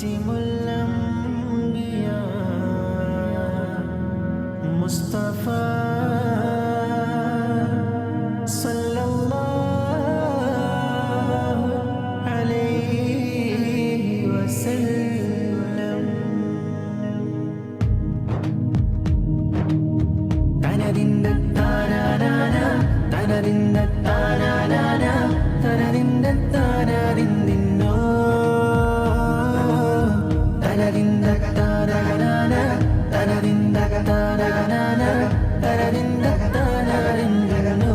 ഖാതിമുൽ അംബിയാ മുസ്തഫ സല്ലല്ലാഹു അലൈഹി വസല്ലം. തനദിന്ദ താനാനാന തനദിന്ദ താനാനാന തനദിന്ദ താനാദിന്ദിന്നോ തനദിന്ദ താനാനാന തനദിന്ദ താനാനാന തനദിന്ദ താനാദിന്ദിന്നോ.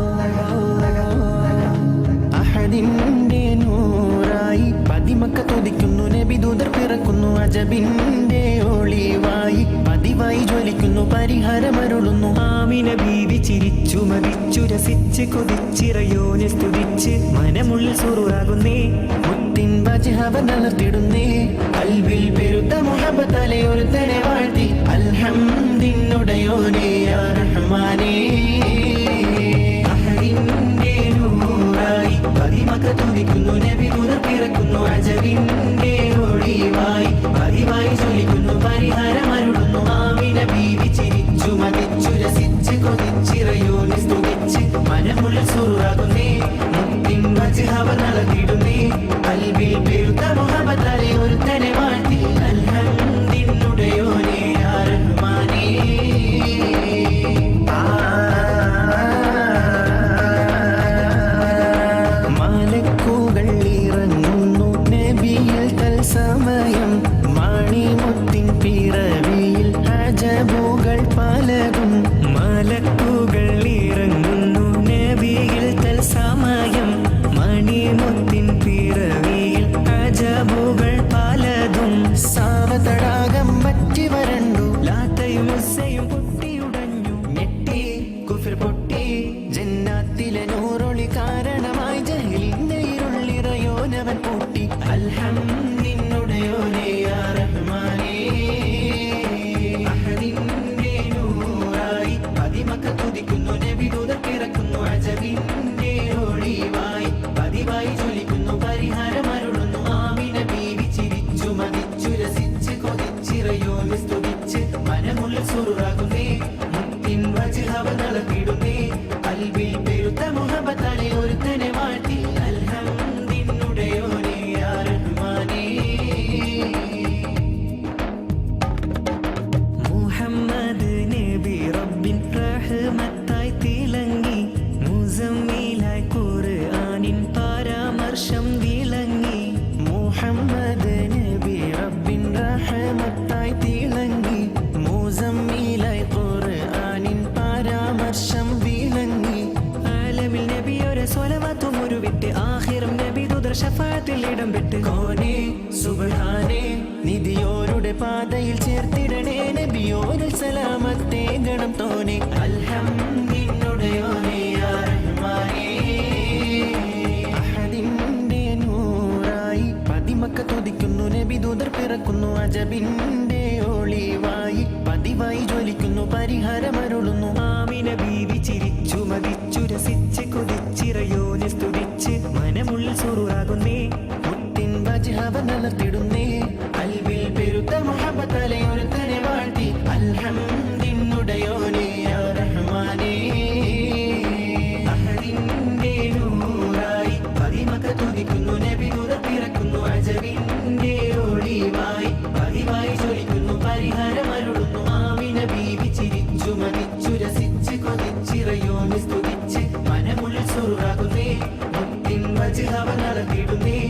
അഹദിന്റെ നൂറായി പതിമക്ക തുതിക്കുന്നു നബിദൂതർ പിറക്കുന്നു അജബിന്റെ ഒളിവായി പതിവായി ജ്വലിക്കുന്നു പരിഹാരമരുളുന്നു. ആമിന ബീവി ചിരിച്ചു മതിച്ചു രസിച്ച് കൊതിച്ചിറയോനെ സ്തുതിച്ച് മനമുള്ളിൽ സുറുറാകുന്നേ. മുത്തിൻ വജ്ഹവ നലർത്തിടുന്നേ കൽവിൽ പെരുത്ത മുഹബത്താലെ ഒരുത്തനെ വാഴ്ത്തി അൽഹംദിനുടയോനേ യാ റഹ്മാനേ. അഹദിന്റെ നൂറായി പതിമക്ക തുതിക്കുന്നു നബിദൂതർ പിറക്കുന്നു അജബിന്റെ ഒളിവായി പതിവായി ജ്വലിക്കുന്നു പരിഹാരമരുളുന്നു. ആമിന ബീവി ചിരിച്ചു മതിച്ചു രസിച്ച് കൊതിച്ചിറയോനെ സ്തുതിച്ച് മനമുള്ളിൽ സുറുറാകുന്നേ. മുത്തിൻ വജ്ഹവ നലർത്തിടുന്നേ കൽവിൽ പെരുത്ത മുഹബത്താലെ ഒരുത്തനെ വാഴ്ത്തി അൽഹംദിനുടയോനേ യാ റഹ്മാനേ. മലക്കുകൾ ഇറങ്ങുന്നു നബിയിൽ തൽസമയം മണിമുത്തിൻ പിറവിയിൽ അജബുകൾ പലതും. മലക്കുകൾ ഇറങ്ങുന്നു നബിയിൽ തൽസമയം മണിമുത്തിൻ പിറവിയിൽ അജബുകൾ പലതും. സാവതടാകം വറ്റി വരണ്ടു ലാത്തയും ഉസ്സയും പൊട്ടിയുടഞ്ഞു ഞെട്ടി കുഫിർ പൊട്ടി ജന്നാത്തിലെ നൂറൊളി കാരണമായി ജഹലിന്റെ ഇരുളിറയോനവൻ പൂട്ടി അൽഹംദിനുടയോനേ യാ റഹ്മാനേ. അഹദിന്റെ നൂറായി പതിമക്ക തുതിക്കുന്നു നബിദൂതർ പിറക്കുന്നു അജബിന്റെ ഒളിവായി പതിവായി ജ്വലിക്കുന്നു പരിഹാരമരുളുന്നു. ആമിന ബീവി ചിരിച്ചു മതിച്ചു രസിച്ച് കൊതിച്ചിറയോനെ സ്തുതിച്ച് മനമുള്ളിൽ സുറുറാകുന്നേ. മുത്തിൻ വജ്ഹവ നലർത്തിടുന്നേ കൽവിൽ പെരുത്ത മുഹബത്താലെ ഒരുത്തനെ വാഴ്ത്തി അൽഹംദിനുടയോനേ യാ റഹ്മാനേ. മുഹമ്മദ് നബി റബ്ബിൻ റഹ്മത്തായി തിളങ്ങി മുസമ്മിലായി ഖുർആനിൻ പരാമർശം വിളങ്ങി. മുഹമ്മദ് നബി റബ്ബിൻ റഹ്മത്തായി തിളങ്ങി മുസമ്മിലായി ഖുർആനിൻ പരാമർശം വിളങ്ങി. ആലമിൽ നബിയൊരു സ്വലവാത്തും ഉരുവിട്ട് ആഖിറം നബിദൂതർ ശഫാഅത്തിൽ ഇടം പെട്ട്. കോനേ സുബ്ഹാനേ നിധിയോരുടെ പാതയിൽ ചേർത്തിടണേ നബിയോരിൽ സലാമത്തേ ഗണം തോനെ അൽഹംദിനുടയോനേ യാ റഹ്മാനേ. അഹദിന്റെ നൂറായി പതിമക്ക തുതിക്കുന്നു നബിദൂതർ പിറക്കുന്നു അജബിന്റെ ഒളിവായി പതിവായി ജ്വലിക്കുന്നു പരിഹാരമരുളുന്നു. ആമിന ബീവി ചിരിച്ചു മതിച്ചു രസിച്ച് കൊതിച്ചിറയോനെ സ്തുതിച്ച് മനമുള്ളിൽ സുറുറാകുന്നേ. മുത്തിൻ വജ്ഹവ നലർത്തിടുന്നേ കൽവിൽ പെരുത്ത മുഹബത്താലെ ഒരുത്തനെ വാഴ്ത്തി അൽഹംദിനുടയോനേ യാ റഹ്മാനേ. അഹദിന്റെ നൂറായി പതിമക്ക തുതിക്കുന്നു നബിദൂതർ പിറക്കുന്നു അജബിന്റെ ഒളിവായി പതിവായി ജ്വലിക്കുന്നു പരിഹാരമരുളുന്നു. ആമിന ബീവി ചിരിച്ചു മതിച്ചു രസിച്ച് കൊതിച്ചിറയോനെ സ്തുതിച്ച് മനമുള്ളിൽ സുറുറാകുന്നേ. മുത്തിൻ വജ്ഹവ നലർത്തിടുന്നേ